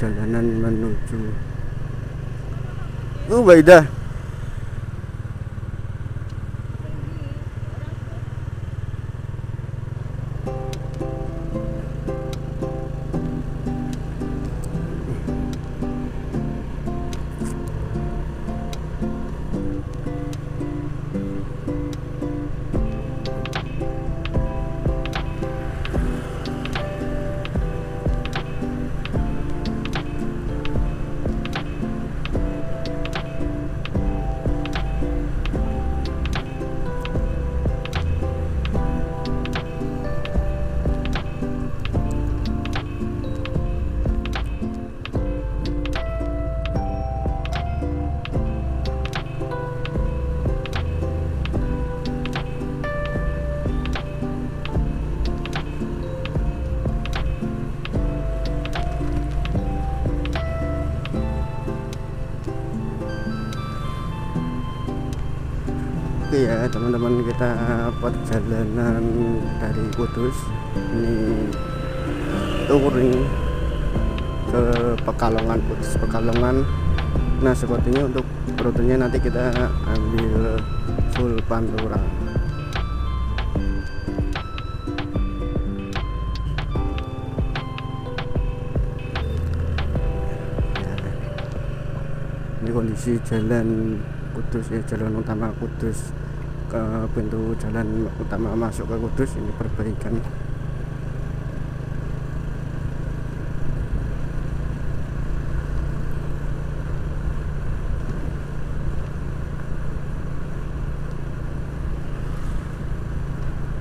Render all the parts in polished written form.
perjalanan menuju Baidah. Oke ya teman-teman, kita perjalanan dari Kudus ini touring ke Pekalongan, Kudus Pekalongan. Nah sepertinya untuk rutenya nanti kita ambil full Pantura. Ini kondisi jalan Kudus ya, jalan utama Kudus ke pintu jalan utama masuk ke Kudus ini perbaikan.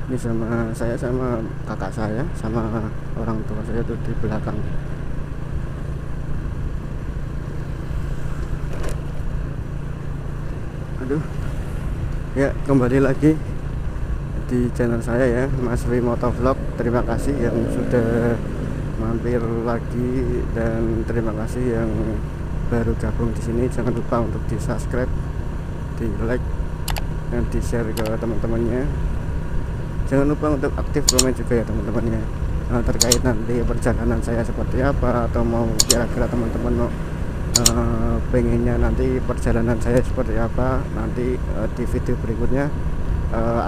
Ini sama saya, sama kakak saya, sama orang tua saya tuh di belakang. Aduh ya, kembali lagi di channel saya ya, Mas Wi Motovlog. Terima kasih yang sudah mampir lagi dan terima kasih yang baru gabung di sini. Jangan lupa untuk di subscribe, di like dan di share ke teman-temannya. Jangan lupa untuk aktif komen juga ya teman-temannya, terkait nanti perjalanan saya seperti apa, atau mau kira-kira teman-teman mau pengennya nanti perjalanan saya seperti apa, nanti di video berikutnya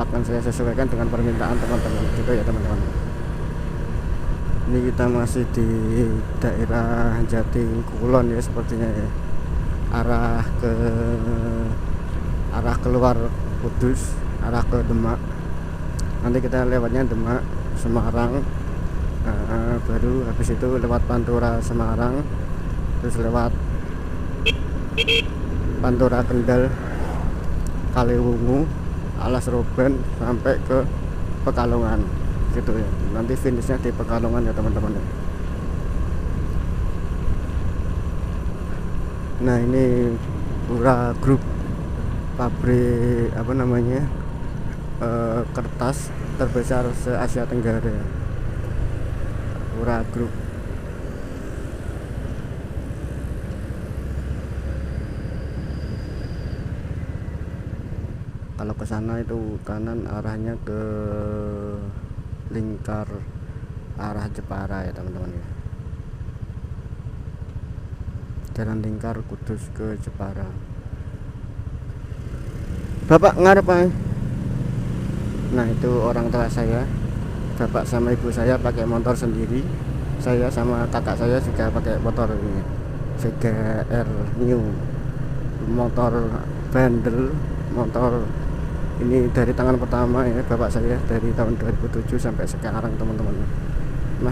akan saya sesuaikan dengan permintaan teman-teman gitu ya teman-teman. Ini kita masih di daerah Jati Kulon ya sepertinya ya, arah keluar Kudus, arah ke Demak. Nanti kita lewatnya Demak, Semarang, baru habis itu lewat Pantura Semarang, terus lewat Pantura Kendal, Kaliwungu, Alas Roban sampai ke Pekalongan gitu ya. Nanti finishnya di Pekalongan ya teman-teman. Nah ini Pura Group, pabrik apa namanya, kertas terbesar se Asia Tenggara, Pura Group. Kalau ke sana itu kanan arahnya ke Lingkar, arah Jepara ya teman-teman ya. Jalan Lingkar Kudus ke Jepara. Bapak ngarep Pak. Nah itu orang tua saya, bapak sama ibu saya pakai motor sendiri, saya sama kakak saya juga pakai motor ini Vega R New, motor bandel, motor ini dari tangan pertama ya bapak saya, dari tahun 2007 sampai sekarang teman-teman.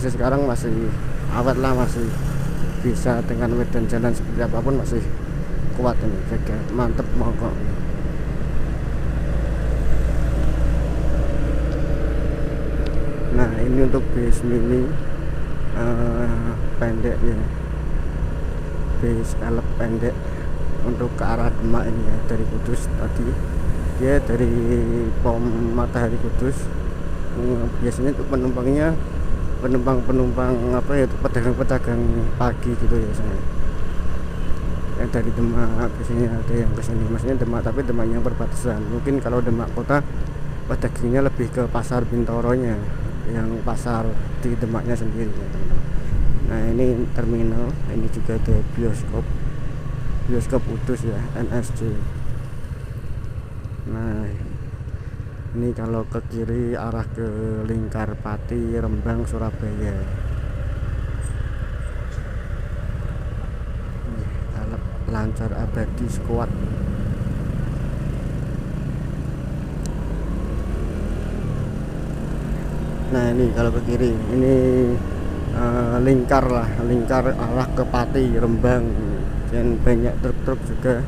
Sekarang masih awet lah, masih bisa dengan medan jalan seperti apapun masih kuat ini Vega, mantep mongkok. Nah ini untuk bis mini pendek ya, bis elep pendek untuk ke arah Demak ini ya, dari Kudus tadi dia dari pom Matahari Kudus. Biasanya untuk penumpangnya penumpang apa ya, pedagang-pedagang pagi gitu ya saya. Yang dari Demak biasanya ada yang kesini, maksudnya Demak tapi Demaknya perbatasan. Mungkin kalau Demak kota pedagangnya lebih ke pasar Bintoronya, yang pasar di Demaknya sendiri ya teman-teman. Nah ini terminal, ini juga ada bioskop Kudus ya, NSC. Nah ini kalau ke kiri arah ke Lingkarpati, Rembang, Surabaya. Lancar Abadi Squad. Nah ini kalau ke kiri ini lingkar arah ke Pati, Rembang, dan banyak truk-truk juga.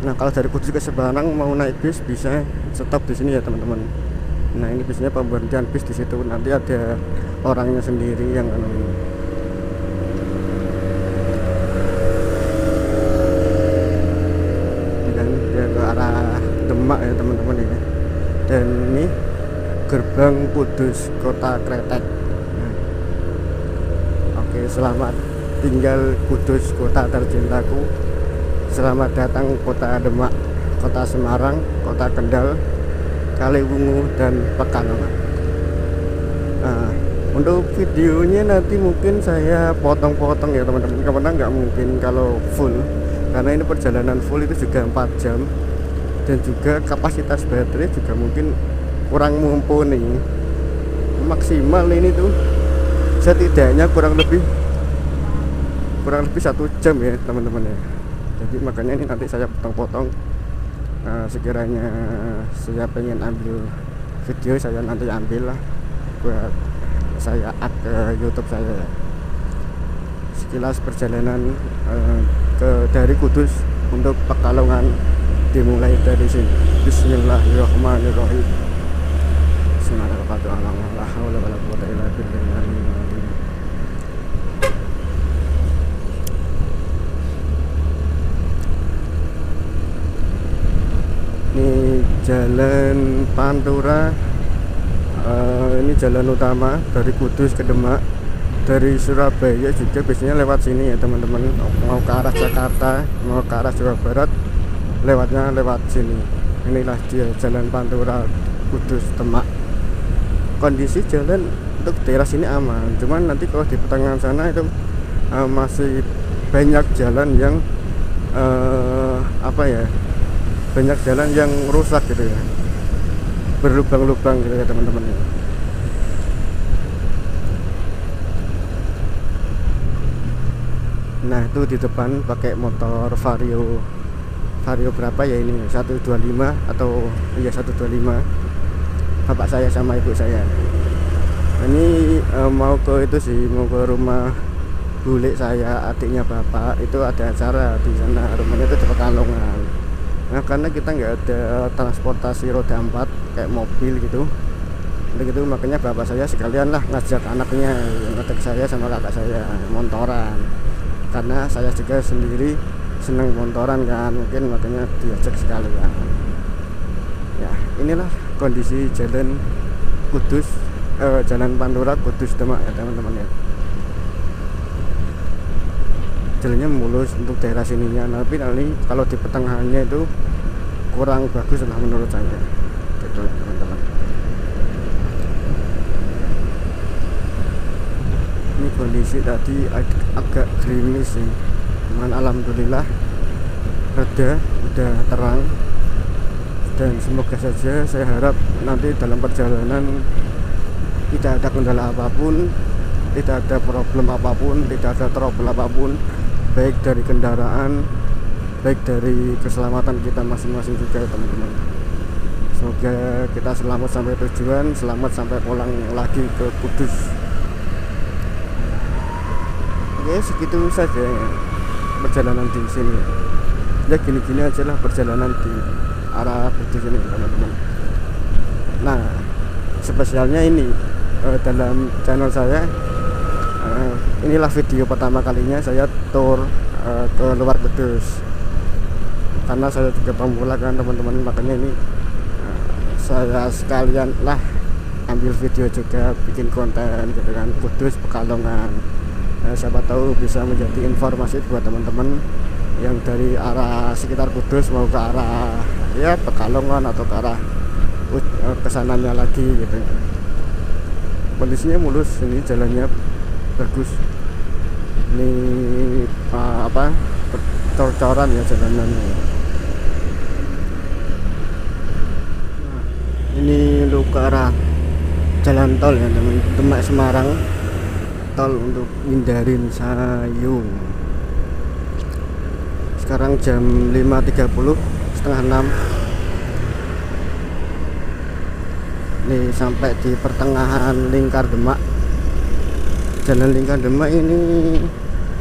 Nah kalau dari Kudus ke Semarang mau naik bis bisa stop di sini ya teman-teman. Nah ini bisnya pemberhentian bis di situ, nanti ada orangnya sendiri yang ke arah Demak ya teman-teman ya. Dan ini gerbang Kudus Kota Kretek. Oke, selamat tinggal Kudus kota tercintaku. Selamat datang kota Demak, kota Semarang, kota Kendal, Kaliwungu, dan Pekalongan. Nah, untuk videonya nanti mungkin saya potong-potong ya teman-teman, karena nggak mungkin kalau full, karena ini perjalanan full itu juga 4 jam, dan juga kapasitas baterai juga mungkin kurang mumpuni. Maksimal ini tuh setidaknya kurang lebih 1 jam ya teman-teman ya. Jadi makanya ini nanti saya potong-potong. Sekiranya saya pengen ambil video, saya nanti ambil lah buat saya up ke YouTube saya. Sekilas perjalanan dari Kudus untuk Pekalongan dimulai dari sini. Bismillahirrahmanirrahim. Ini jalan Pantura, ini jalan utama dari Kudus ke Demak. Dari Surabaya juga biasanya lewat sini ya teman-teman. Mau ke arah Jakarta, mau ke arah Jawa Barat, lewatnya lewat sini. Inilah dia jalan Pantura Kudus Demak. Kondisi jalan untuk daerah sini aman, cuman nanti kalau di pertengahan sana itu masih banyak jalan yang banyak jalan yang rusak gitu ya, berlubang-lubang gitu ya teman-teman. Nah itu di depan pakai motor Vario berapa ya ini, 125 atau iya 125, bapak saya sama ibu saya. Ini mau ke itu sih, mau ke rumah bule saya, adiknya bapak. Itu ada acara di sana, rumahnya itu di Pekalongan. Nah karena kita nggak ada transportasi roda 4 kayak mobil gitu, makanya bapak saya sekalian lah ngajak anaknya, ngajak saya sama kakak saya montoran, karena saya juga sendiri seneng montoran kan, mungkin makanya diajak sekalian. Ya inilah kondisi jalan Kudus, jalan Pantura Kudus Demak ya teman-teman ya. Jalannya mulus untuk daerah sininya, tapi nanti kalau di pertengahannya itu kurang bagus lah menurut saya gitu teman-teman. Ini kondisi tadi agak gerimis sih, cuman alhamdulillah reda, udah terang. Dan semoga saja, saya harap nanti dalam perjalanan tidak ada kendala apapun, tidak ada problem apapun, tidak ada trouble apapun, baik dari kendaraan, baik dari keselamatan kita masing-masing juga teman-teman. Semoga kita selamat sampai tujuan, selamat sampai pulang lagi ke Kudus. Oke, segitu saja perjalanan di sini. Ya gini-gini aja lah perjalanan di arah Kudus ini teman-teman. Nah spesialnya ini dalam channel saya, inilah video pertama kalinya saya tour ke luar Kudus, karena saya juga pemula kan teman-teman, makanya ini saya sekalian lah ambil video juga, bikin konten gitu kan, Kudus Pekalongan. Siapa tahu bisa menjadi informasi buat teman-teman yang dari arah sekitar Kudus mau ke arah ya Pekalongan atau ke arah kesananya lagi gitu. Kondisinya mulus, ini jalannya bagus. Ini apa, cor-coran ya jalanannya. Nah, ini lu ke arah jalan tol ya teman, Demak Semarang, tol untuk hindarin Sayung. Sekarang jam 5.30, setengah 6. Nih sampai di pertengahan Lingkar Demak. Jalan Lingkar Demak ini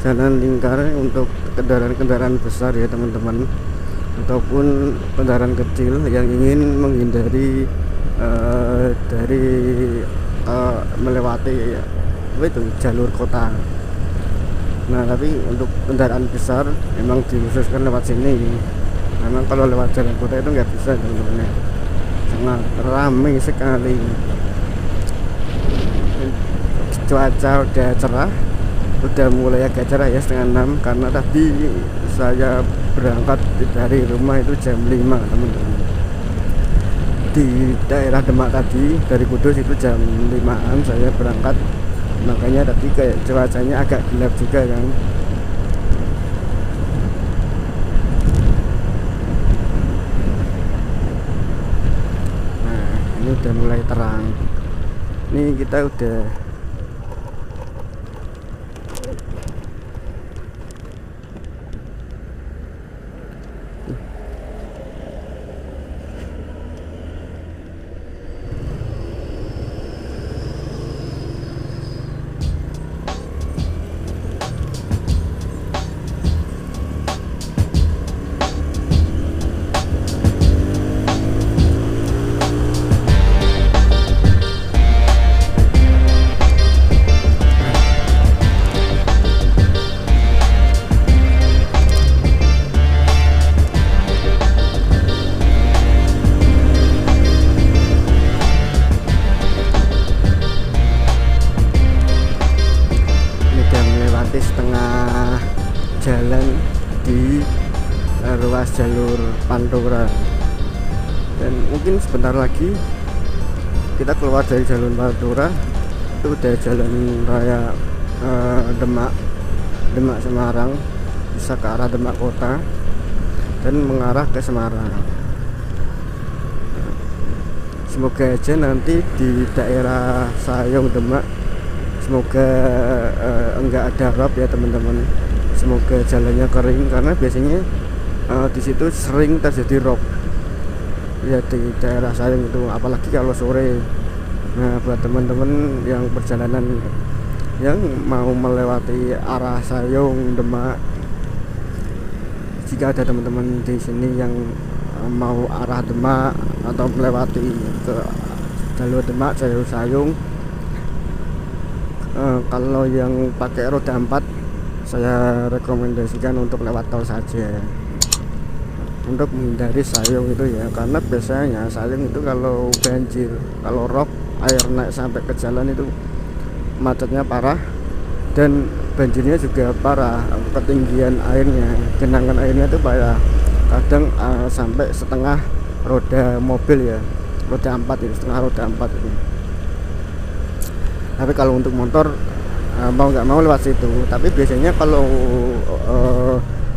jalan lingkar untuk kendaraan-kendaraan besar ya teman-teman, ataupun kendaraan kecil yang ingin menghindari dari melewati itu jalur kota. Nah tapi untuk kendaraan besar memang dikhususkan lewat sini. Memang kalau lewat jalan kota itu nggak bisa teman-teman, sangat ramai sekali. Cuaca udah cerah, udah mulai agak cerah ya, setengah 6, karena tadi saya berangkat dari rumah itu jam 5 teman-teman. Di daerah Demak tadi dari Kudus itu jam 5-an saya berangkat, makanya tadi kayak cuacanya agak gelap juga kan. Nah ini udah mulai terang, ini kita udah setengah jalan di ruas jalur Pantura, dan mungkin sebentar lagi kita keluar dari jalur Pantura itu udah jalan raya Demak Semarang, bisa ke arah Demak kota dan mengarah ke Semarang. Semoga aja nanti di daerah Sayung Demak semoga enggak ada rob ya teman-teman, semoga jalannya kering, karena biasanya di situ sering terjadi rob ya di daerah Sayung itu, apalagi kalau sore. Nah buat teman-teman yang perjalanan yang mau melewati arah Sayung Demak, jika ada teman-teman di sini yang mau arah Demak atau melewati ke jalur Demak jalur Sayung, kalau yang pakai roda 4 saya rekomendasikan untuk lewat tol saja untuk menghindari Sayung itu ya, karena biasanya Sayung itu kalau banjir, kalau rob air naik sampai ke jalan itu macetnya parah dan banjirnya juga parah, ketinggian airnya, genangan airnya itu parah, kadang sampai setengah roda mobil ya, roda 4 itu, setengah roda 4 itu. Tapi kalau untuk motor mau nggak mau lewat situ. Tapi biasanya kalau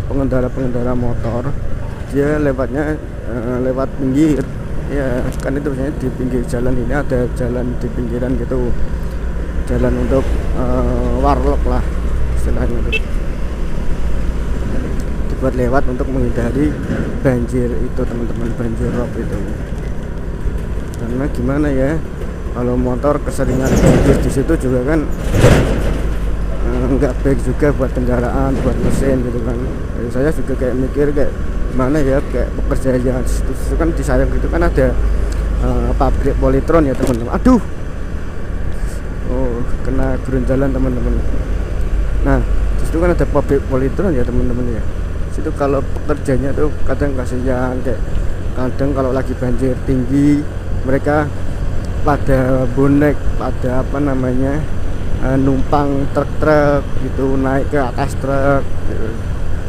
pengendara motor dia lewatnya lewat pinggir ya, kan itu biasanya di pinggir jalan. Ini ada jalan di pinggiran gitu, jalan untuk warlock lah istilahnya itu, dibuat lewat untuk menghindari banjir itu teman-teman, banjir rob itu. Karena gimana ya, kalau motor keseringan banjir di situ juga kan nggak baik juga buat kendaraan, buat mesin gitu kan. Jadi saya juga kayak mikir kayak gimana ya, kayak pekerja yang itu kan di Sayung gitu kan ada pabrik Polytron ya teman-teman. Aduh, kena gurun jalan teman-teman. Nah di situ kan ada pabrik Polytron ya teman-teman ya. Situ kalau pekerjanya tuh kadang kasihan, kayak kadang kalau lagi banjir tinggi mereka pada bonek, pada apa namanya, numpang truk-truk gitu, naik ke atas truk gitu,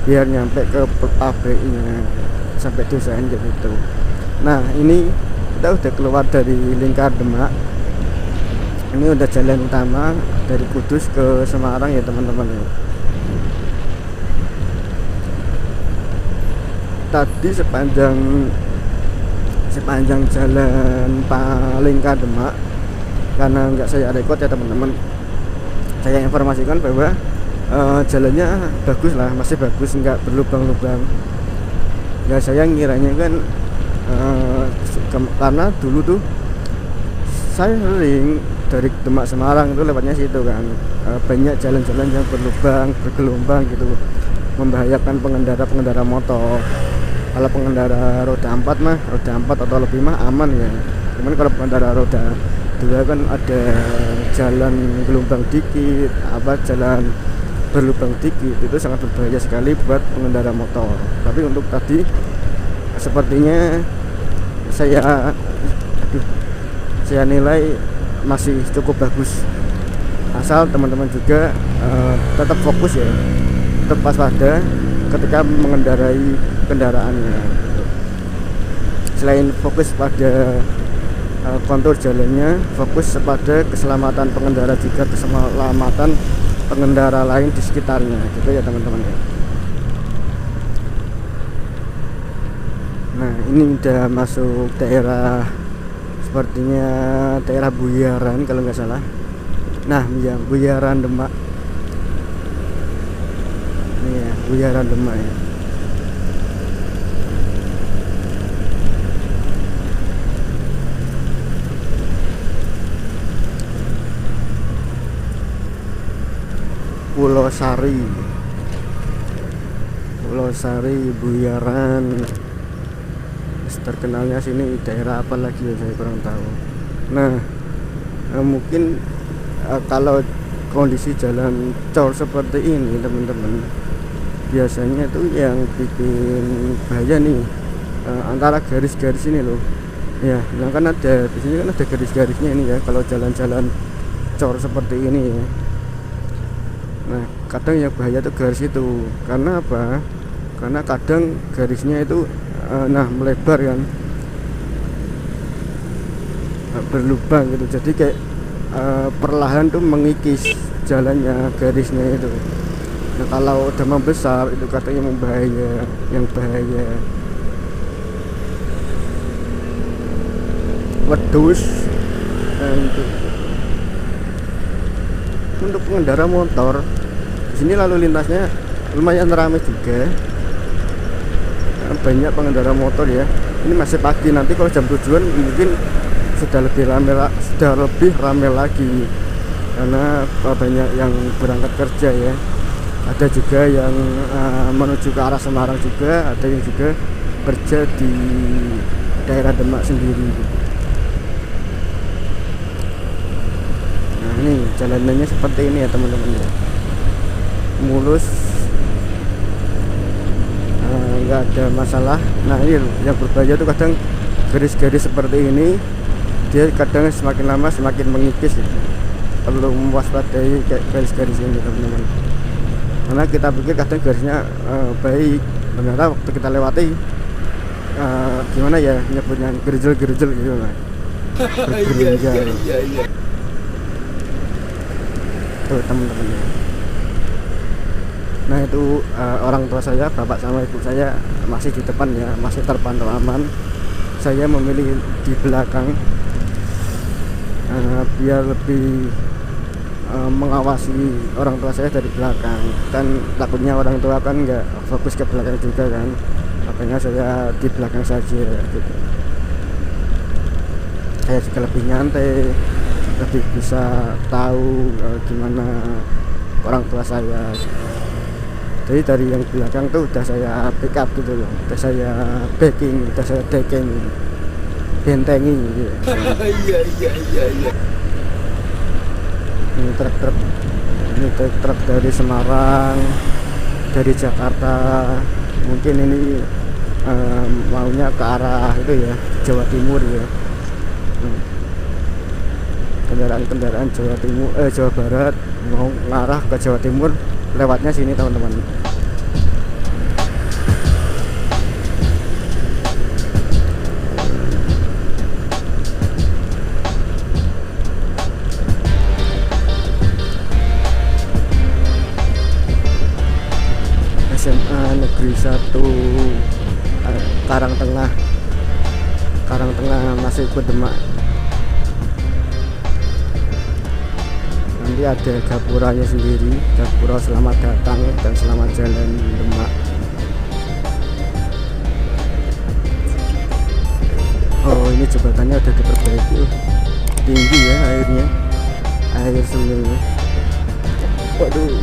biar nyampe ke pabriknya sampai tujuan gitu. Nah ini kita udah keluar dari Lingkar Demak, Ini udah jalan utama dari Kudus ke Semarang ya teman-teman ya. Tadi sepanjang jalan Palingka Demak, karena nggak saya rekod ya teman-teman, saya informasikan bahwa jalannya bagus lah, masih bagus, nggak berlubang-lubang. Ya saya ngiranya kan karena dulu tuh saya sering dari Demak Semarang itu lewatnya situ kan, banyak jalan-jalan yang berlubang, bergelombang gitu, membahayakan pengendara motor. Kalau pengendara roda 4 mah, roda 4 atau lebih mah aman ya. Cuman kalau pengendara roda 2 kan ada jalan gelombang dikit, jalan berlubang dikit, itu sangat berbahaya sekali buat pengendara motor. Tapi untuk tadi sepertinya saya nilai masih cukup bagus, asal teman-teman juga tetap fokus ya, tetap waspada ketika mengendarai kendaraannya. Selain fokus pada kontur jalannya, fokus pada keselamatan pengendara juga, keselamatan pengendara lain di sekitarnya gitu ya teman-teman ya. Nah ini udah masuk daerah, sepertinya daerah Buyaran kalau nggak salah. Nah ya, Buyaran Demak. Ini ya, Buyaran Demak ya. Pulau Sari, Buyaran. Terkenalnya sini daerah apa lagi ya, saya kurang tahu. Nah mungkin kalau kondisi jalan cor seperti ini teman-teman, biasanya tuh yang bikin bahaya nih antara garis-garis ini loh ya. Nah kan ada di sini kan ada garis-garisnya ini ya, kalau jalan-jalan cor seperti ini ya. Nah kadang yang bahaya tuh garis itu, karena apa? Karena kadang garisnya itu melebar kan, berlubang gitu, jadi kayak perlahan tuh mengikis jalannya garisnya itu. Nah kalau udah membesar itu katanya yang bahaya wedus. Dan untuk pengendara motor di sini lalu lintasnya lumayan ramai juga, banyak pengendara motor ya. Ini masih pagi, nanti kalau jam tujuan mungkin sudah lebih ramai lagi, karena banyak yang berangkat kerja ya. Ada juga yang menuju ke arah Semarang juga, ada yang juga kerja di daerah Demak sendiri. Nah ini jalanannya seperti ini ya teman-teman ya, mulus, nggak ada masalah. Nah ini yang berbahaya tuh kadang garis-garis seperti ini, dia kadang semakin lama semakin mengikis ya. Perlu mewaspadai kayak garis-garis ini teman-teman, karena kita pikir kadang garisnya baik, ternyata waktu kita lewati gimana ya nyebutnya, gerjel-gerjel gitu lah, bergerunjal. Iya. Tuh teman-teman ya. Nah itu orang tua saya, bapak sama ibu saya masih di depan ya, masih terpantau aman. Saya memilih di belakang biar lebih mengawasi orang tua saya dari belakang. Kan takutnya orang tua kan nggak fokus ke belakang juga kan, makanya saya di belakang saja gitu. Saya juga lebih nyantai, lebih bisa tahu gimana orang tua saya. Jadi dari yang belakang tuh udah saya backup gitu loh, udah saya backing, udah saya decking, bentengi gitu. Iya. Ini truk dari Semarang, dari Jakarta, mungkin ini maunya ke arah itu ya, Jawa Timur ya. Kendaraan Jawa Barat mau ngarah ke Jawa Timur, lewatnya sini teman-teman. SMA Negeri 1 Karangtengah Masih Demak. Nanti ada gapuranya sendiri, gapura selamat datang dan selamat jalan Demak. Oh, ini jembatannya udah diperbaiki. Tinggi ya airnya, air sungainya. Waduh,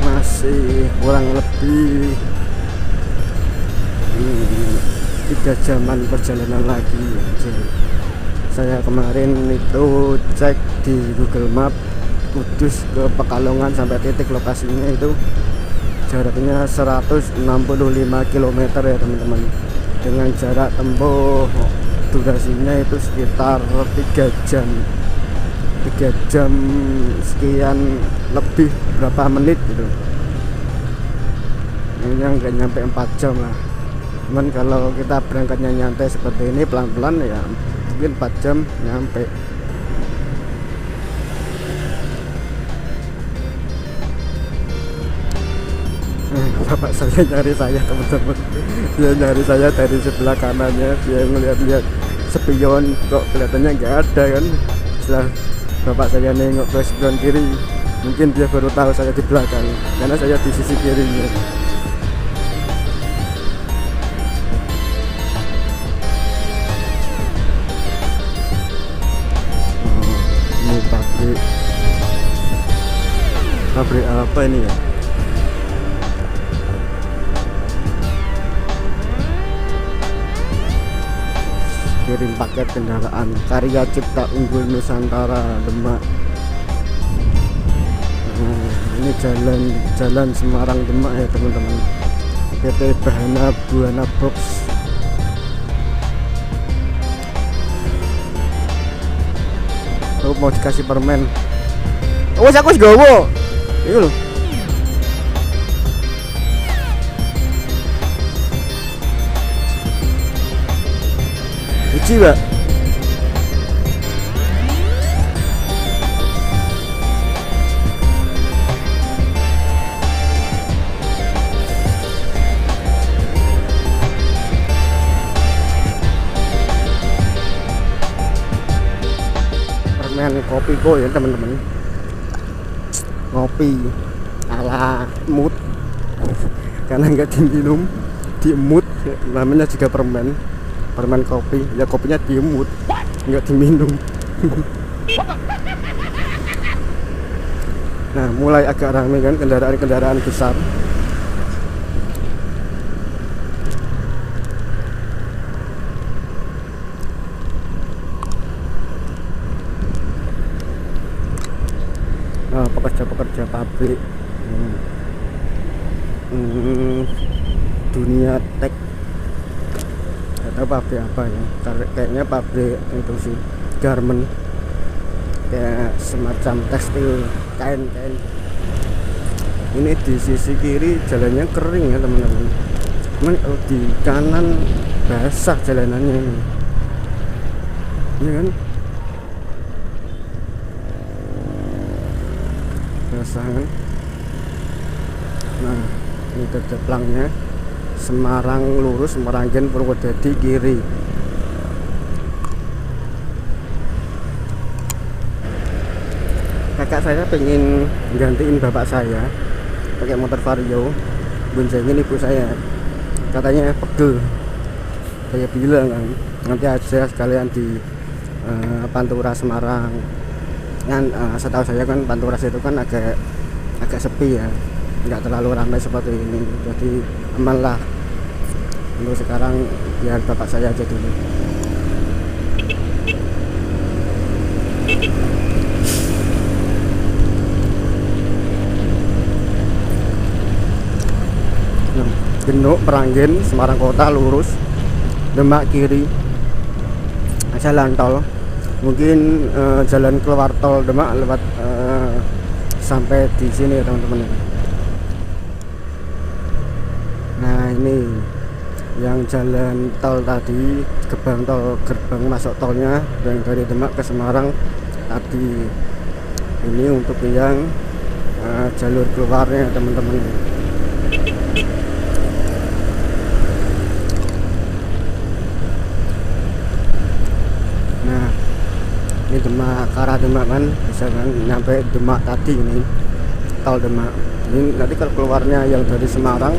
masih kurang lebih 3 jaman perjalanan lagi. Saya kemarin itu cek di Google Map, Kudus ke Pekalongan sampai titik lokasinya itu jaraknya 165 km ya teman-teman, dengan jarak tempuh durasinya itu sekitar 3 jam sekian lebih berapa menit gitu. Ini nggak nyampe 4 jam lah, cuman kalau kita berangkatnya nyantai seperti ini pelan-pelan ya mungkin 4 jam nyampe. Bapak saya nyari saya teman-teman, dia nyari saya dari sebelah kanannya, dia ngeliat-liat spion kok kelihatannya nggak ada kan. Setelah bapak saya nengok ke spion kiri, mungkin dia baru tahu saya di belakang karena saya di sisi kirinya. Ini pabrik apa ini ya? Kirim paket kendaraan Karya Cipta Unggul Nusantara Demak. Ini jalan Semarang Demak ya teman-teman, PT Bahana Buana Box. Mau dikasih permen. Oh, aku wis gowo. Iku lho. Biji, Mbak. Permen kopi kok ya teman-teman. Ngopi ala mood karena nggak diminum, diemut, namanya juga permen kopi ya, kopinya diemut nggak diminum. Nah, mulai agak ramai kan kendaraan besar. Nah, pekerja pabrik dunia tech atau pabrik apa ya, kayaknya pabrik itu sih, garment, kayak semacam tekstil, kain. Ini di sisi kiri jalannya kering ya teman-teman, cuman kalau di kanan basah jalanannya ini kan, basah kan. Nah, ini kedeplangnya Semarang lurus, Meranggen Purwodadi kiri. Kakak saya pengen gantiin bapak saya pakai motor Vario, boncengin ibu saya, katanya pegel. Saya bilang kan nanti aja sekalian di Pantura Semarang kan. Setahu saya kan Pantura itu kan agak sepi ya, nggak terlalu ramai seperti ini, jadi aman lah. Untuk sekarang biar bapak saya aja dulu. Genuk, Meranggen, Semarang Kota lurus, Demak kiri, jalan tol. Mungkin jalan keluar tol Demak lewat sampai di sini ya teman-teman. Nah, ini yang jalan tol tadi, gerbang masuk tolnya yang dari Demak ke Semarang tadi Ini untuk yang jalur keluarnya teman-teman. Nah, ini Demak, ke arah Demak kan, bisa kan nyampe Demak tadi ini, tol Demak. Ini nanti kalau keluarnya yang dari Semarang,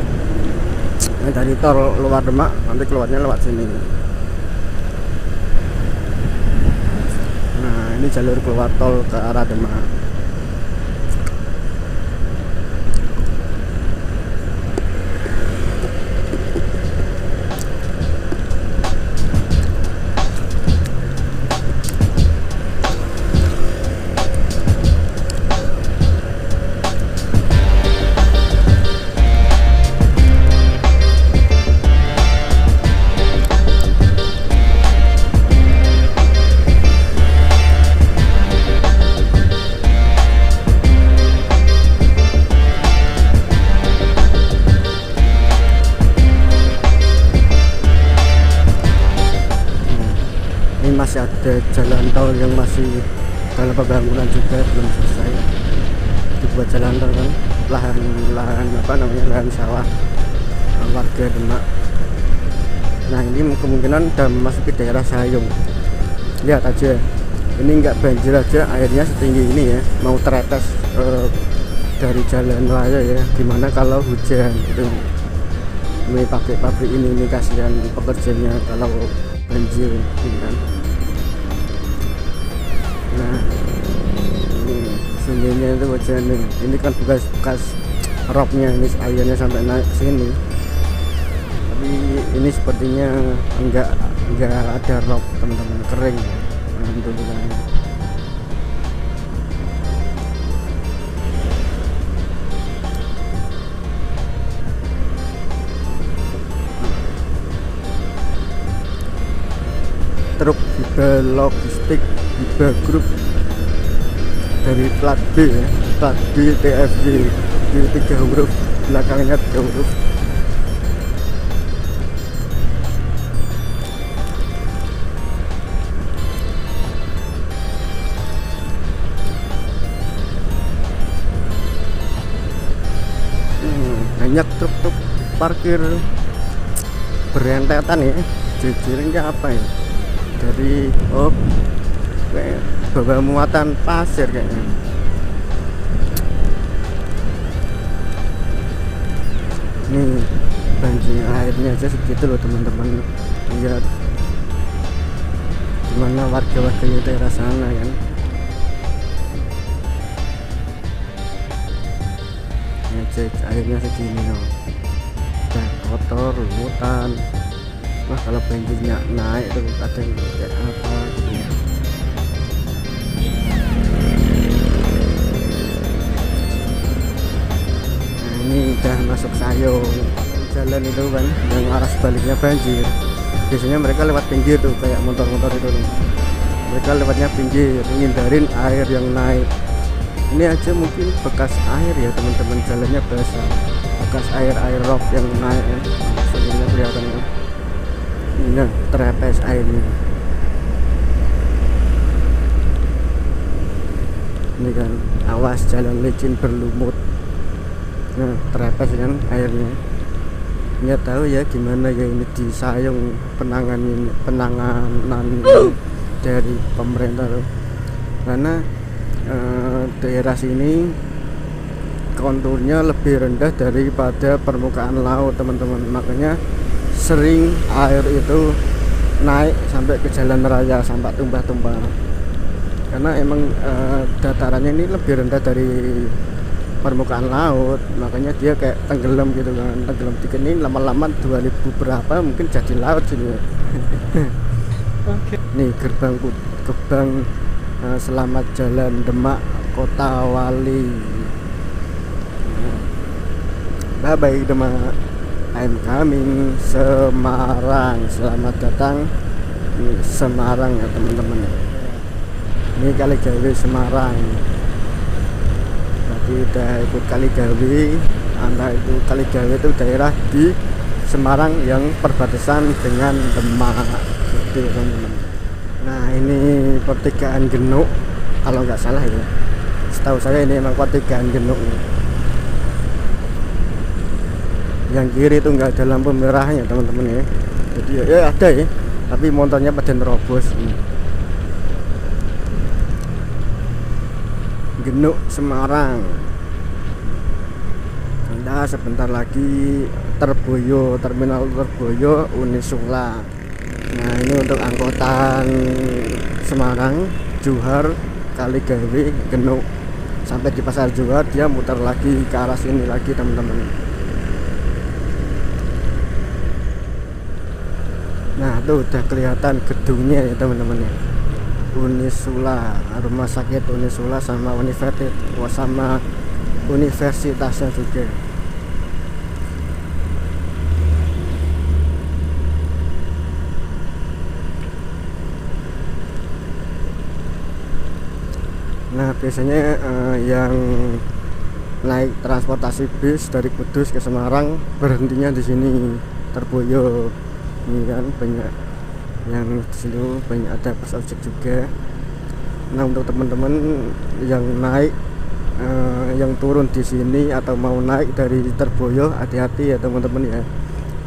dari tol luar Demak, nanti keluarnya lewat sini. Nah, ini jalur keluar tol ke arah Demak. Masih ada jalan tol yang masih dalam pembangunan juga, belum selesai dibuat jalan tol kan, lahan apa namanya, lahan sawah warga Demak. Nah, ini kemungkinan udah masuk ke daerah Sayung. Lihat aja, ini nggak banjir aja, airnya setinggi ini ya, mau teretes dari jalan raya ya. Gimana kalau hujan gitu, ini pakai pabrik ini kasihan pekerjanya kalau banjir gitu kan. Nah, ini sunyinya itu hujan nih. Ini kan bekas ropnya, ini airnya sampai naik ke sini. Tapi ini sepertinya enggak ada rop teman-teman, kering. Alhamdulillah. Truk Hiba Logistik, Hiba Group dari plat B ya, plat B TFG, di 3 huruf, belakangnya 3 huruf. Banyak truk-truk parkir berentetan ya, jejernya apa ya, dari kayak bawa muatan pasir kayaknya. Nih banjir airnya aja segitu loh teman-teman, lihat gimana warga-warganya daerah sana kan. Airnya segini loh, udah kotor, lumutan. Wah, kalau banjirnya naik tuh kadang kayak apa gitu ya. Nah, ini udah masuk Sayung, jalan itu kan yang arah sebaliknya banjir. Biasanya mereka lewat pinggir tuh, kayak motor-motor itu nih. Mereka lewatnya pinggir, ngindarin air yang naik. Ini aja mungkin bekas air ya teman-teman, jalannya basah, bekas air rob yang naik ya. Sebenarnya kelihatan ya. Nah, terepes airnya. Ini kan, awas jalan licin berlumut. Nah, terepes kan airnya. Nggak tahu ya gimana ya ini di Sayung penanganan dari pemerintah loh. Karena daerah sini konturnya lebih rendah daripada permukaan laut teman-teman, makanya sering air itu naik sampai ke jalan raya, sampai tumpah-tumpah. Karena emang datarannya ini lebih rendah dari permukaan laut, makanya dia kayak tenggelam gitu kan, tenggelam dikit ini lama-lama 2000 berapa mungkin jadi laut sini. Okay. Nih gerbang Selamat Jalan Demak Kota Wali. Bye bye Demak, I'm coming Semarang. Selamat datang di Semarang ya teman-teman. Ini Kaligawe Semarang. Tadi udah ikut Kaligawe. Anda itu Kaligawe itu daerah di Semarang yang perbatasan dengan Demak. Gitu teman-teman. Nah, ini pertigaan Genuk kalau nggak salah ya. Setahu saya ini emang pertigaan Genuk. Yang kiri itu nggak ada lampu merahnya teman-teman ya. Jadi ya ada ya, tapi motornya pada nerobos. Genuk Semarang. Anda sebentar lagi Terboyo, terminal Terboyo Unisula. Nah ini untuk angkutan Semarang, Johar, Kaligawe, Genuk. Sampai di Pasar Johar dia muter lagi ke arah sini lagi teman-teman. Nah tuh udah kelihatan gedungnya ya teman-teman ya. Unisula, rumah sakit Unisula sama universitasnya juga. Nah biasanya yang naik transportasi bis dari Kudus ke Semarang berhentinya di sini Terboyo. Ini kan banyak yang di sini, banyak ada bus ojek juga. Nah untuk teman-teman yang naik yang turun di sini atau mau naik dari Terboyo, hati-hati ya teman-teman ya.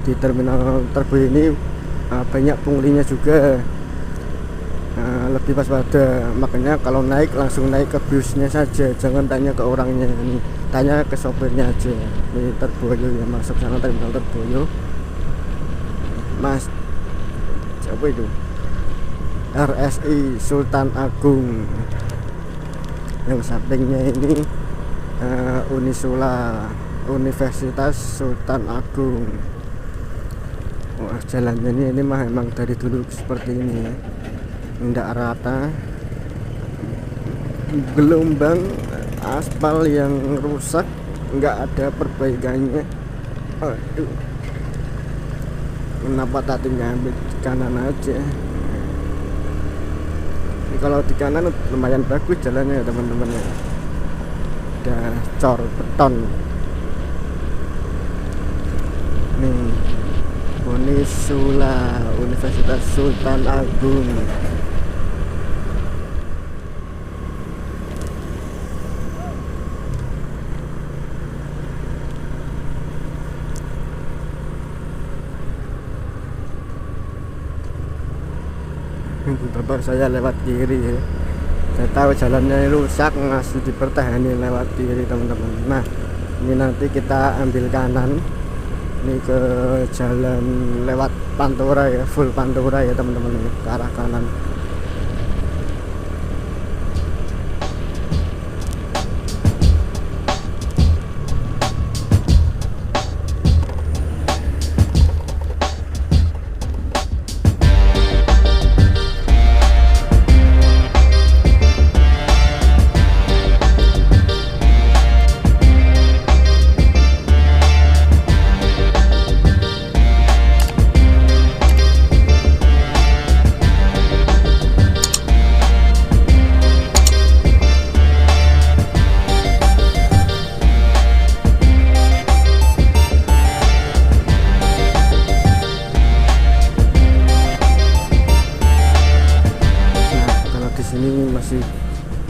Di terminal Terboyo ini banyak punglinya juga. Lebih waspada, makanya kalau naik langsung naik ke busnya saja, jangan tanya ke orangnya, ini tanya ke sopirnya aja. Ini Terboyo ya, masuk sana terminal Terboyo. Mas, siapa itu? RSI Sultan Agung. Yang sampingnya ini Unisula, Universitas Sultan Agung. Wah jalannya ini mah emang dari dulu seperti ini ya, tidak rata, gelombang aspal yang rusak, nggak ada perbaikannya. Aduh, kenapa tadi nggak ambil di kanan aja? Ini kalau di kanan lumayan bagus jalannya ya teman-teman ya, udah cor beton nih. Unisula, Universitas Sultan Agung. Bapak saya lewat kiri ya. Saya tahu jalannya rusak, masih dipertahani lewat kiri teman-teman. Nah ini nanti kita ambil kanan, ini ke jalan lewat Pantura ya, full Pantura ya teman-teman, ke arah kanan. Masih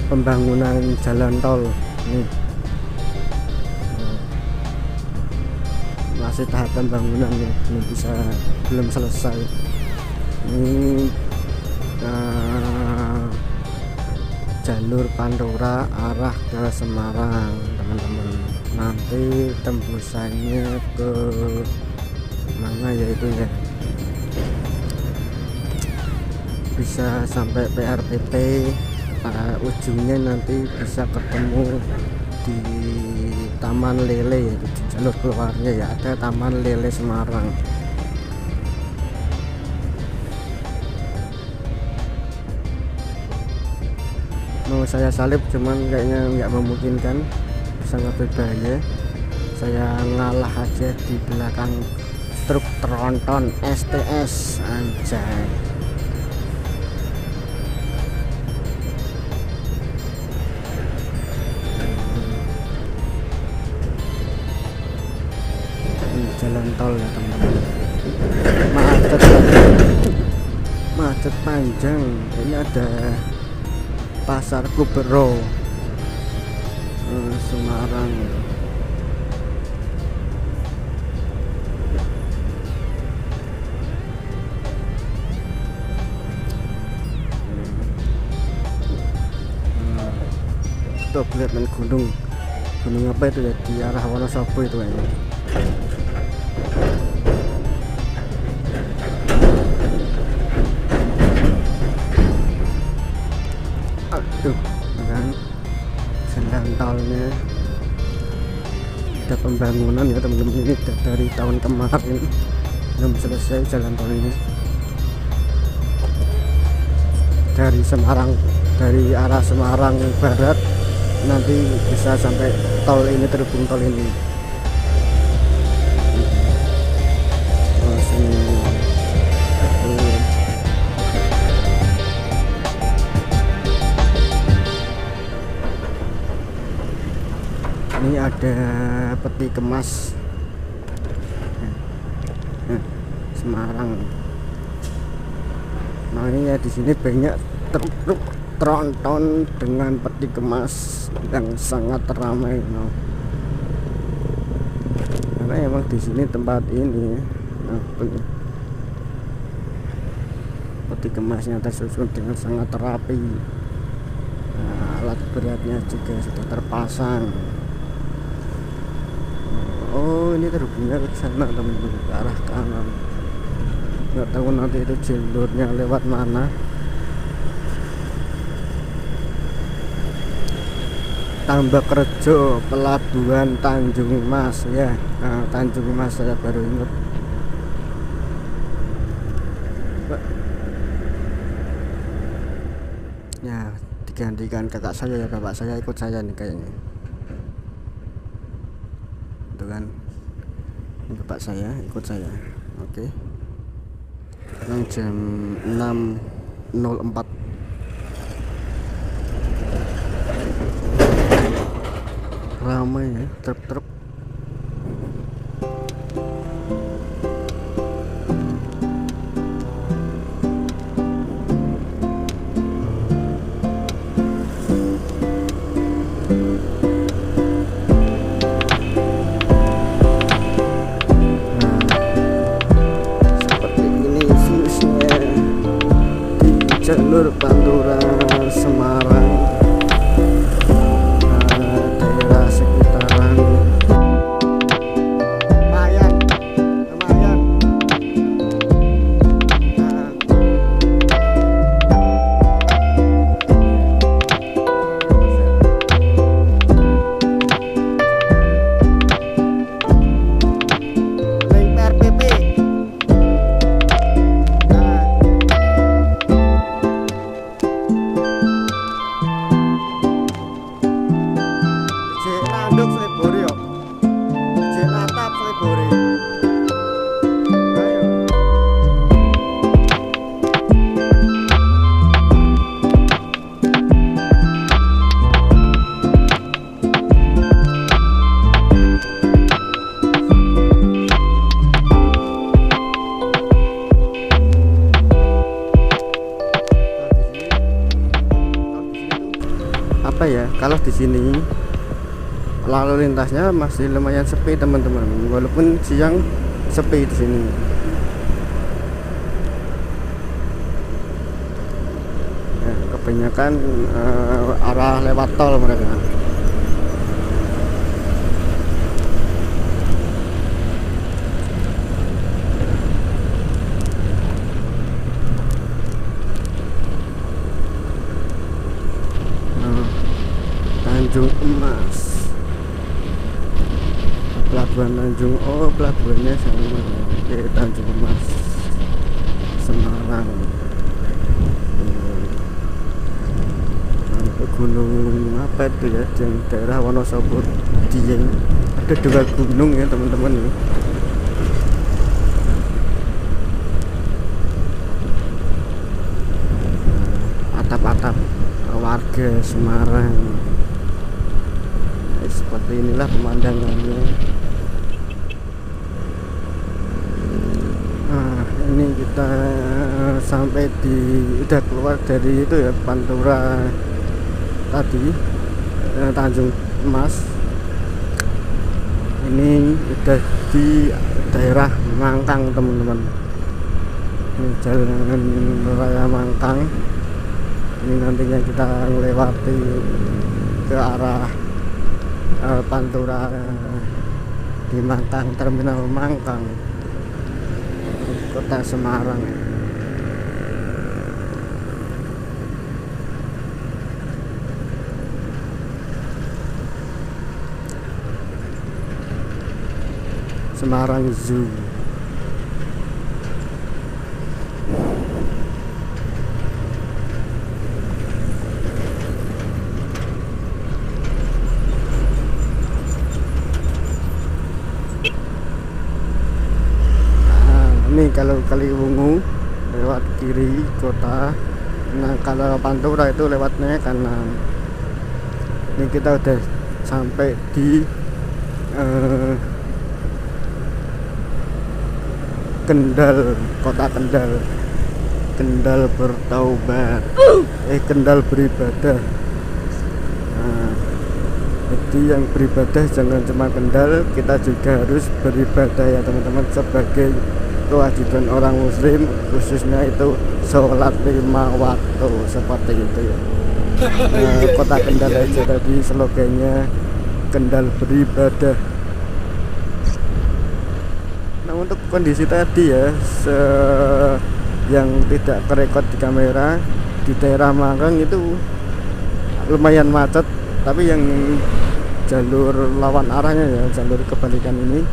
pembangunan jalan tol nih, masih tahap pembangunan nih, belum selesai. Ini jalur Pantura arah ke Semarang teman-teman. Nanti tembusannya ke mana ya itu ya, bisa sampai PRPT. Ujungnya nanti bisa ketemu di Taman Lele ya, di jalur keluarnya ya, ada Taman Lele Semarang. Mau saya salib cuman kayaknya nggak memungkinkan, sangat berbahaya. Saya ngalah aja di belakang truk tronton STS anjay. Jalan tol ya teman-teman, macet panjang. Ini ada Pasar Kubero, Semarang. Tuh kelihatan gunung apa itu ya, di arah Wonosobo itu kayaknya. Aduh kan jalan tolnya ada pembangunan ya teman-teman, ini dari tahun kemarin belum selesai jalan tol ini dari Semarang, dari arah Semarang Barat nanti bisa sampai tol ini, terhubung tol ini. Ini ada peti kemas Semarang. Makanya di sini banyak truk tronton dengan peti kemas yang sangat ramai, karena emang di sini tempat ini peti kemasnya tersusun dengan sangat rapi. Alat beratnya juga sudah terpasang. Oh, ini terhubungnya ke sana teman-teman, ke arah kanan. Nggak tahu nanti itu jalurnya lewat mana. Tambakrejo, pelabuhan Tanjung Mas ya. Tanjung Mas saya baru ingat. Ya, digantikan kakak saya ya, bapak saya ikut saya nih kayaknya. Itu kan bapak saya ikut saya. Oke. Sekarang jam 6.04. Ramai ya, truk-truk. Seperti ini viewsnya di jalur Pantura Semarang. Apa ya, kalau di sini lalu lintasnya masih lumayan sepi teman-teman, walaupun siang sepi di sini. Ya, kebanyakan arah lewat tol mereka. Tanjung Emas, pelabuhan Tanjung, oh pelabuhannya sama. Oke, Tanjung Emas Semarang. Gunung apa itu ya, di daerah Wonosobo, Dieng. Ada 2 gunung ya teman-teman. Atap-atap warga Semarang. Seperti inilah pemandangannya. Nah, ini kita sampai udah keluar dari itu ya, Pantura tadi, emas. Ini udah di daerah Mangkang teman-teman. Ini jalan raya Mangkang. Ini nantinya kita melewati ke arah Pantura di Mangkang, terminal Mangkang, kota Semarang. Semarang Zoo. Ini kalau Kaliwungu lewat kiri kota, nah kalau Pantura itu lewatnya kanan. Ini kita udah sampai di Kendal, kota Kendal. Kendal bertaubat, Kendal beribadah. Nah, jadi yang beribadah jangan cuma Kendal, kita juga harus beribadah ya teman-teman, sebagai kewajiban orang muslim, khususnya itu sholat 5 waktu seperti itu ya. Nah, kota Kendal aja tadi slogannya Kendal beribadah. Nah, untuk kondisi tadi ya, yang tidak kerekod di kamera di daerah Mangkang itu lumayan macet, tapi yang jalur lawan arahnya ya, jalur kebalikan ini,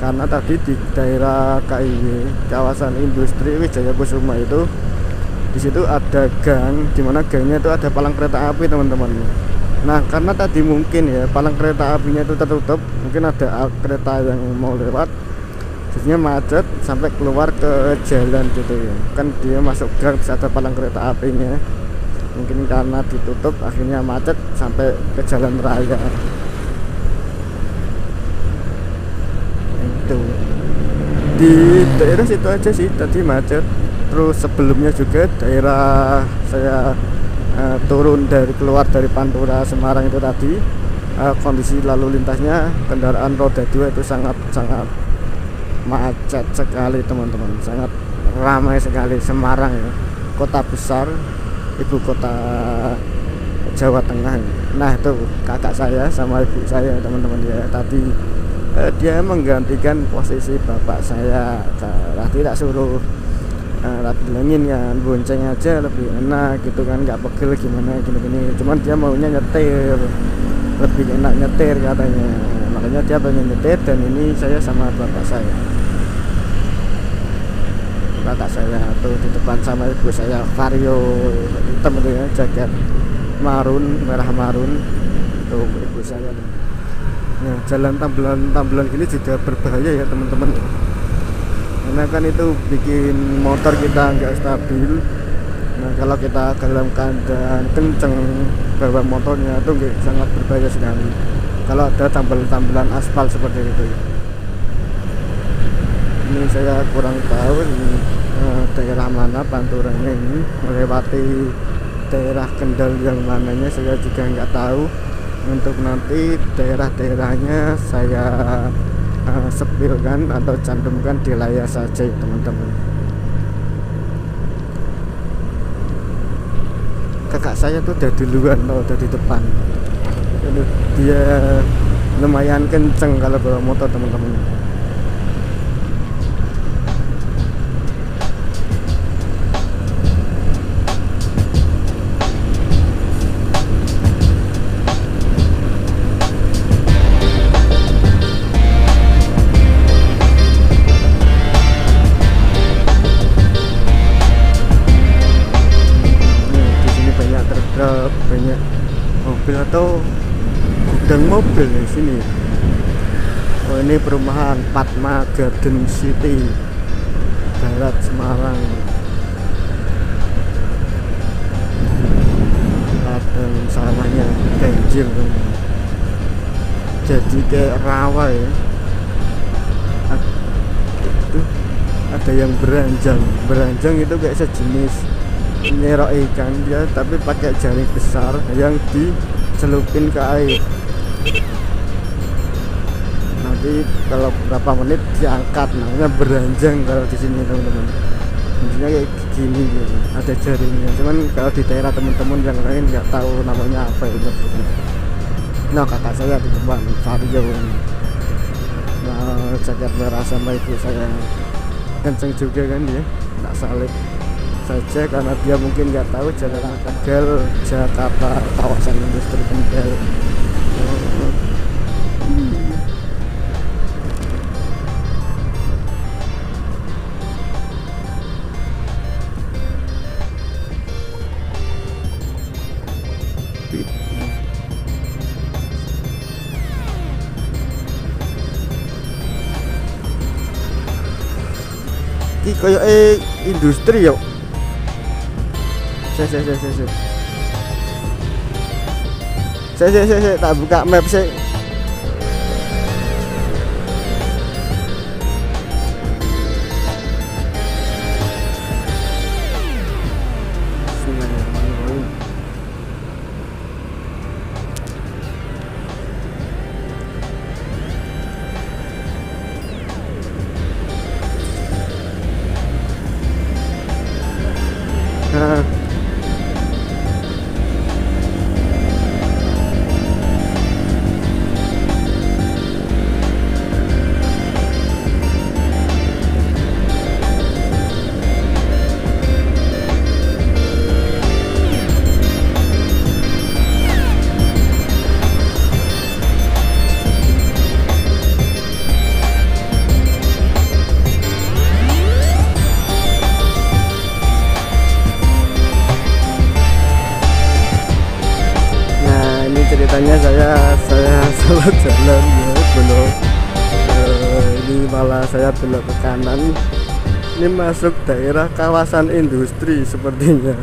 karena tadi di daerah KIW, kawasan industri Wijaya Kusuma itu, di situ ada gang, dimana gangnya itu ada palang kereta api teman-teman. Nah, karena tadi mungkin ya palang kereta apinya itu tertutup, mungkin ada kereta yang mau lewat, jadinya macet sampai keluar ke jalan gitu ya. Kan dia masuk gang, ada palang kereta apinya, mungkin karena ditutup akhirnya macet sampai ke jalan raya. Di daerah situ aja sih tadi macet. Terus sebelumnya juga daerah saya turun keluar dari Pantura Semarang itu tadi, kondisi lalu lintasnya kendaraan roda 2 itu sangat macet sekali teman-teman, sangat ramai sekali. Semarang ya, kota besar, ibu kota Jawa Tengah. Nah, itu kakak saya sama ibu saya teman-teman ya, tadi dia menggantikan posisi bapak saya. Tidak suruh bilangin ya bonceng aja lebih enak gitu kan, nggak pegel gimana gini-gini, cuman dia maunya nyetir, lebih enak nyetir katanya. Makanya dia pengen nyetir, dan ini saya sama bapak saya, kakak saya tuh di depan sama ibu saya, vario hitam itu ya, jaket marun, merah marun, tuh ibu saya. Nah, jalan tambelan gini juga berbahaya ya teman-teman, karena kan itu bikin motor kita nggak stabil. Nah, kalau kita dalam keadaan kenceng bawa motornya itu sangat berbahaya sekali kalau ada tambelan aspal seperti itu. Ini saya kurang tahu ini daerah mana Panturanya, ini melewati daerah Kendal yang mananya saya juga nggak tahu. Untuk nanti daerah-daerahnya saya sepilkan atau cantumkan di layar saja ya teman-teman. Kakak saya tuh udah duluan, udah di depan. Dia lumayan kenceng kalau bawa motor teman-teman. Banyak mobil atau gudang mobil di sini. Oh, ini perumahan Padma Garden City, Barat Semarang. Kadang sawahnya ganjil, jadi kayak rawa ya. Ada yang beranjang itu kayak sejenis nyerok ikan dia, tapi pakai jaring besar yang dicelupin ke air. Nanti kalau berapa menit diangkat, namanya beranjang kalau di sini teman-teman. Intinya kayak gini gitu, ada jaringnya. Cuman kalau di daerah teman-teman yang lain nggak tahu namanya apa itu. Nah kakak saya di depan Vario ini, nah jaket merah sama ibu saya kenceng juga kan dia, tak salib saja karena dia mungkin nggak tahu jalan Tegal Jakarta kawasan industri Kendal. Iki koyo industri yo. Saya tak buka map sih. Nah, ceritanya saya salah jalan ya, belok ini malah saya belok ke kanan. Ini masuk daerah kawasan industri sepertinya,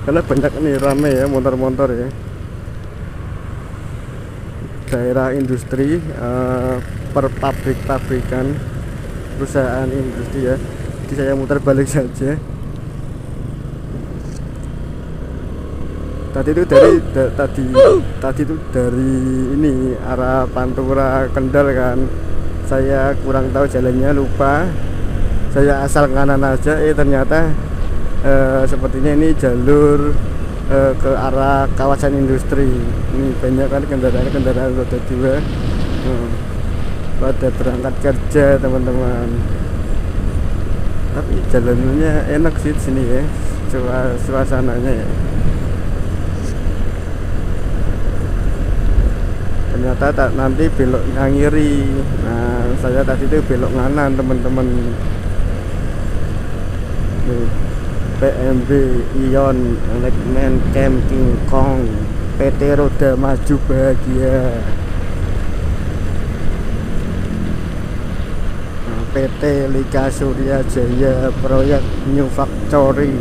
karena banyak nih rame ya motor-motor ya. Daerah industri, pabrik-pabrikan, perusahaan industri ya. Jadi saya muter balik saja. Tadi itu tadi itu dari ini arah Pantura Kendal kan. Saya kurang tahu jalannya, lupa. Saya asal kanan aja, ternyata sepertinya ini jalur ke arah kawasan industri. Ini banyak kan kendaraan roda 2 pada berangkat kerja teman-teman. Tapi jalannya enak sih di sini ya, suasananya ya. Ternyata nanti belok ngiri. Nah saya tadi itu belok kanan teman-teman. PMB Ion Electman Camping Kong PT Roda Maju Bahagia, PT Lika Surya Jaya Proyek New Factory.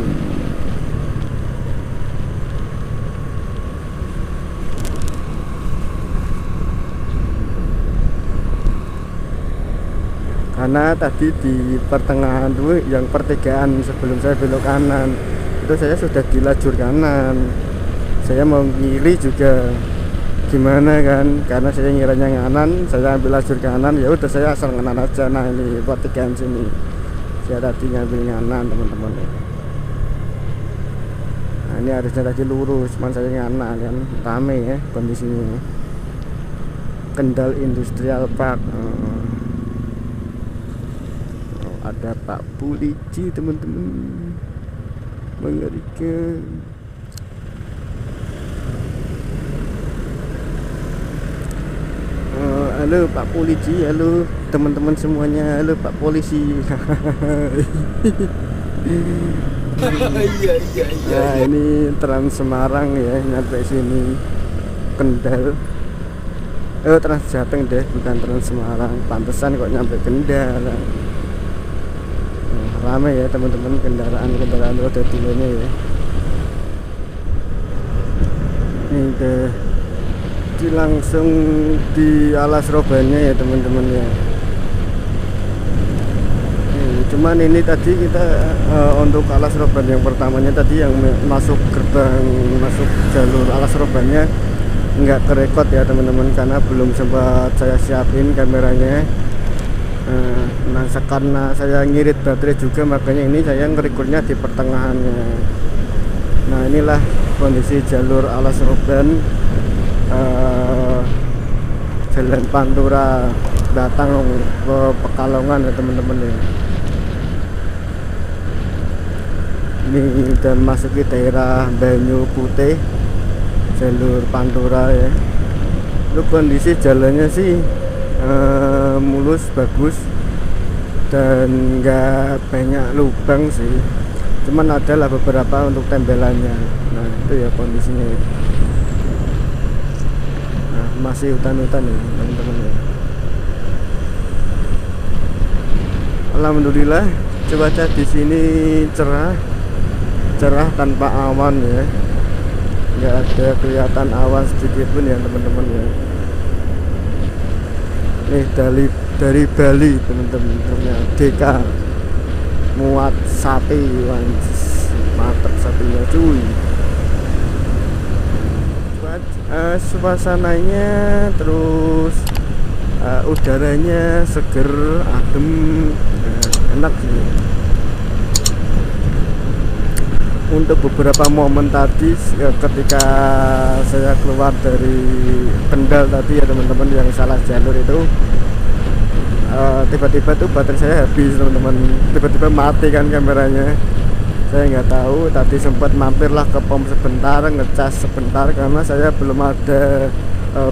Karena tadi di pertengahan tuh yang pertigaan sebelum saya belok kanan itu saya sudah di lajur kanan. Saya mau kiri juga gimana kan, karena saya ngiranya kanan, saya ambil lajur kanan, ya udah saya asal kanan aja. Nah ini pertigaan sini saya tadi ngambil kanan teman-teman. Nah ini harusnya tadi lurus, cuman saya kanan kan, rame ya kondisinya. Kendal Industrial Park. Ada Pak Polisi teman-teman, mengerikan. Halo Pak Polisi, halo teman-teman semuanya, halo Pak Polisi. Nah ini Trans Semarang ya, nyampe sini Kendal. Trans Jateng deh, bukan Trans Semarang. Pantesan kok nyampe Kendal. Ramai ya teman-teman, kendaraan roda 2-nya ya. Ini langsung di alas robannya ya teman-teman ya. Cuman ini tadi kita untuk alas roban yang pertamanya tadi yang masuk gerbang, masuk jalur alas robannya nggak kerekod ya teman-teman, karena belum sempat saya siapin kameranya. Nah karena saya ngirit baterai juga, makanya ini saya ngerekodnya di pertengahannya. Nah inilah kondisi jalur Alas Roban, Jalan Pantura datang ke Pekalongan ya teman-teman ya. Ini dan masuki daerah Banyu Putih, jalur Pantura ya. Itu kondisi jalannya sih mulus, bagus, dan nggak banyak lubang sih, cuman adalah beberapa untuk tembelannya. Nah itu ya kondisinya ya. Nah masih hutan-hutan ya teman-teman ya. Alhamdulillah cuaca di sini cerah tanpa awan ya, nggak ada kelihatan awan sedikit pun ya teman-teman ya. Nih dari Bali teman-teman, punya DK muat sapi, mantap sapinya cuy. Suasananya terus udaranya seger, adem, enak sih. Untuk beberapa momen tadi ketika saya keluar dari Kendal tadi ya teman-teman, yang salah jalur itu, tiba-tiba tuh baterai saya habis teman-teman, tiba-tiba mati kan kameranya. Saya nggak tahu, tadi sempat mampirlah ke pom sebentar, ngecas sebentar, karena saya belum ada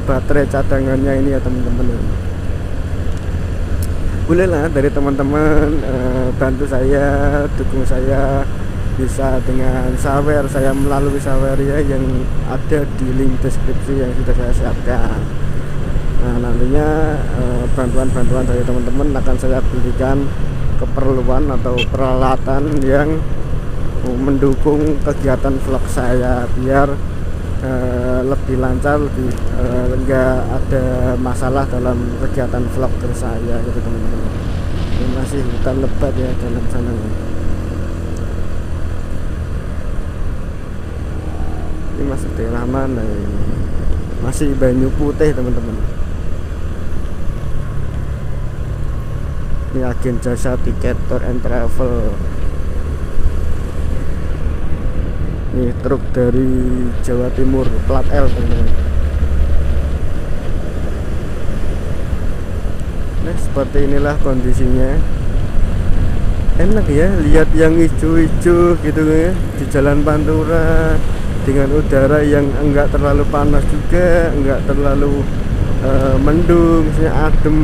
baterai cadangannya ini ya teman-teman. Bolehlah dari teman-teman bantu saya, dukung saya bisa dengan sawer saya melalui sawer ya, yang ada di link deskripsi yang sudah saya siapkan. Nah nantinya bantuan-bantuan dari teman-teman akan saya berikan keperluan atau peralatan yang mendukung kegiatan vlog saya, biar lebih lancar, lebih enggak ada masalah dalam kegiatan vlog saya gitu teman-teman. Ini masih hutan lebat ya dalam sana ya. Ini masih daerah mana ya? Masih Banyu Putih teman-teman. Ini agen jasa tiket tour and travel. Ini truk dari Jawa Timur plat L teman-teman. Nah seperti inilah kondisinya. Enak ya lihat yang hijau-hijau gitu ya di Jalan Pantura, dengan udara yang enggak terlalu panas juga, enggak terlalu mendung, misalnya adem.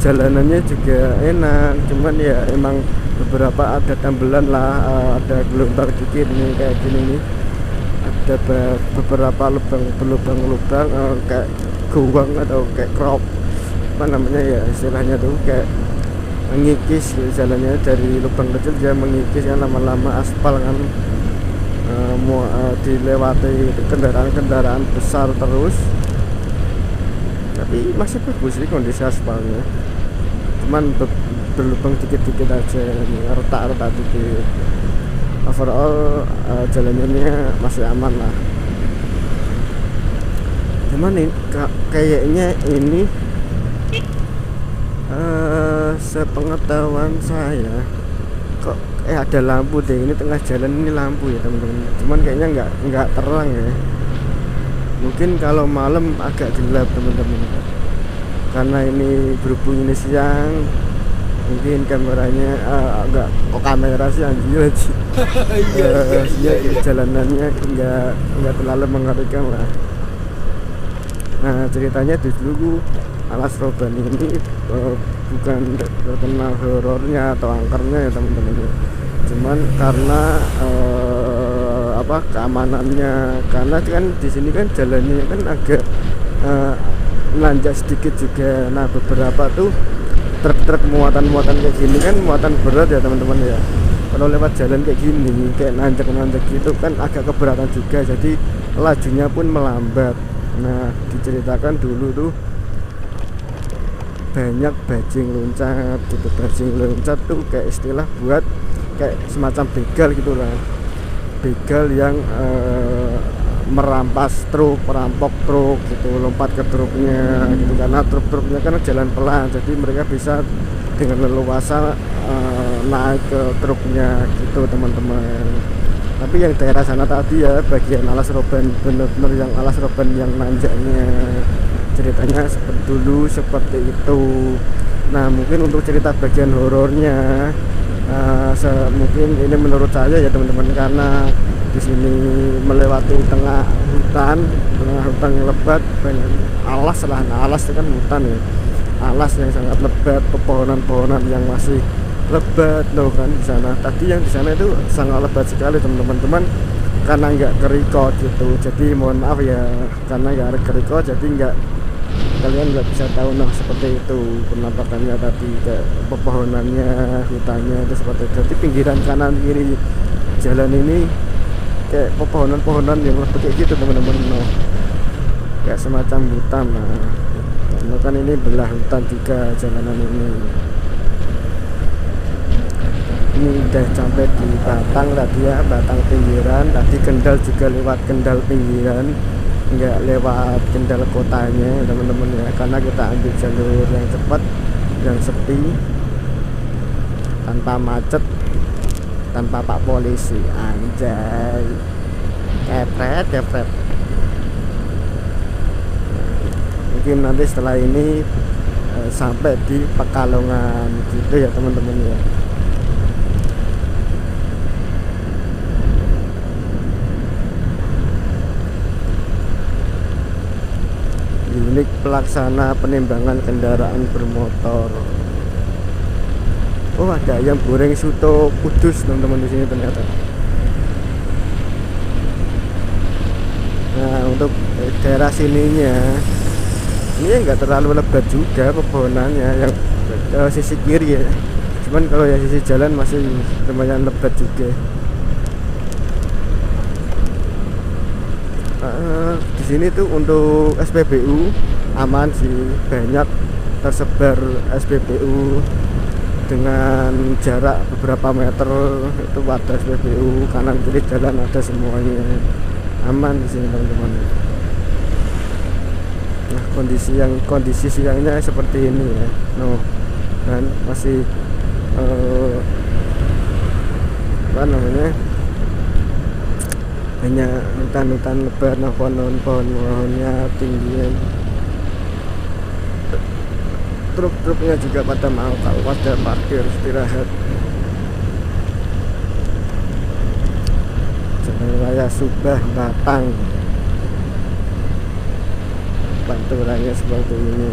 Jalanannya juga enak, cuman ya emang beberapa ada tambelan lah, ada gelombang dikit nih kayak gini nih, ada beberapa lubang kayak gowang atau kayak crop, apa namanya ya istilahnya tuh, kayak mengikis jalannya dari lubang kecil dia mengikis kan, lama-lama aspal kan dilewati kendaraan-kendaraan besar terus, tapi masih bagus sih kondisi aspalnya, cuman berlubang dikit-dikit aja, retak-retak dikit. Overall jalannya masih aman lah. Cuman ini kayaknya ini sepengetahuan saya kok ada lampu deh, ini tengah jalan ini lampu ya teman-teman, cuman kayaknya nggak terang ya. Mungkin kalau malam agak gelap teman-teman, karena ini berhubung ini siang, mungkin kameranya agak kamera sih anjir ya, jalanannya nggak terlalu mengerikan lah. Nah ceritanya dulu Alas Roban ini bukan terkenal horornya atau angkernya ya teman-teman, cuman karena keamanannya, karena kan di sini kan jalannya kan agak nanjak sedikit juga. Nah beberapa tuh truk-truk muatan kayak gini kan muatan berat ya teman-teman ya, kalau lewat jalan kayak gini kayak nanjak gitu kan agak keberatan juga, jadi lajunya pun melambat. Nah diceritakan dulu tuh banyak bajing loncat gitu. Bajing loncat tuh kayak istilah buat kayak semacam begal gitulah, begal yang merampas truk, merampok truk gitu, lompat ke truknya gitu, karena truk-truknya kan jalan pelan, jadi mereka bisa dengan leluasa naik ke truknya gitu teman-teman. Tapi yang daerah sana tadi ya, bagian alas roban, bener-bener yang alas roban yang nanjaknya, ceritanya seperti dulu seperti itu. Nah mungkin untuk cerita bagian horornya, mungkin ini menurut saya ya teman-teman, karena di sini melewati tengah hutan yang lebat, banyak alas lah. Nah alas itu kan hutan ya, alas yang sangat lebat, pepohonan-pepohonan yang masih lebat loh kan di sana. Tadi yang di sana itu sangat lebat sekali teman-teman, cuman karena nggak kerikot gitu, jadi mohon maaf ya, karena nggak kerikot jadi nggak, kalian nggak bisa tahu nah seperti itu penampakannya tadi, kayak pepohonannya, hutannya itu seperti itu. Jadi pinggiran kanan kiri jalan ini kayak pepohonan-pepohonan yang lebat kayak gitu teman-teman, nah, kayak semacam hutan. Nah karena kan ini belah hutan juga jalanan ini. Ini udah sampai di Batang tadi ya, Batang pinggiran. Tadi Kendal juga lewat Kendal pinggiran, nggak lewat Kendal kotanya teman-teman ya, karena kita ambil jalur yang cepat, yang sepi, tanpa macet, tanpa pak polisi. Anjay, kepret. Mungkin nanti setelah ini sampai di Pekalongan gitu ya teman-teman ya. Unit pelaksana penimbangan kendaraan bermotor. Oh ada ayam goreng soto Kudus teman-teman di sini ternyata. Nah untuk daerah sininya ini enggak terlalu lebat juga pepohonannya, yang sisi kiri ya, cuman kalau yang sisi jalan masih lumayan lebat juga. Di sini tuh untuk SPBU aman sih, banyak tersebar SPBU dengan jarak beberapa meter itu ada SPBU, kanan kiri jalan ada semuanya, aman di sini teman-teman. Nah kondisi siangnya seperti ini ya, dan masih apa namanya, banyak hutan-hutan lebat, nah pohon-pohonnya tinggi, truk-truknya juga pada mau kalau pada parkir istirahat. Jalan Raya Subah Batang, panturannya seperti ini.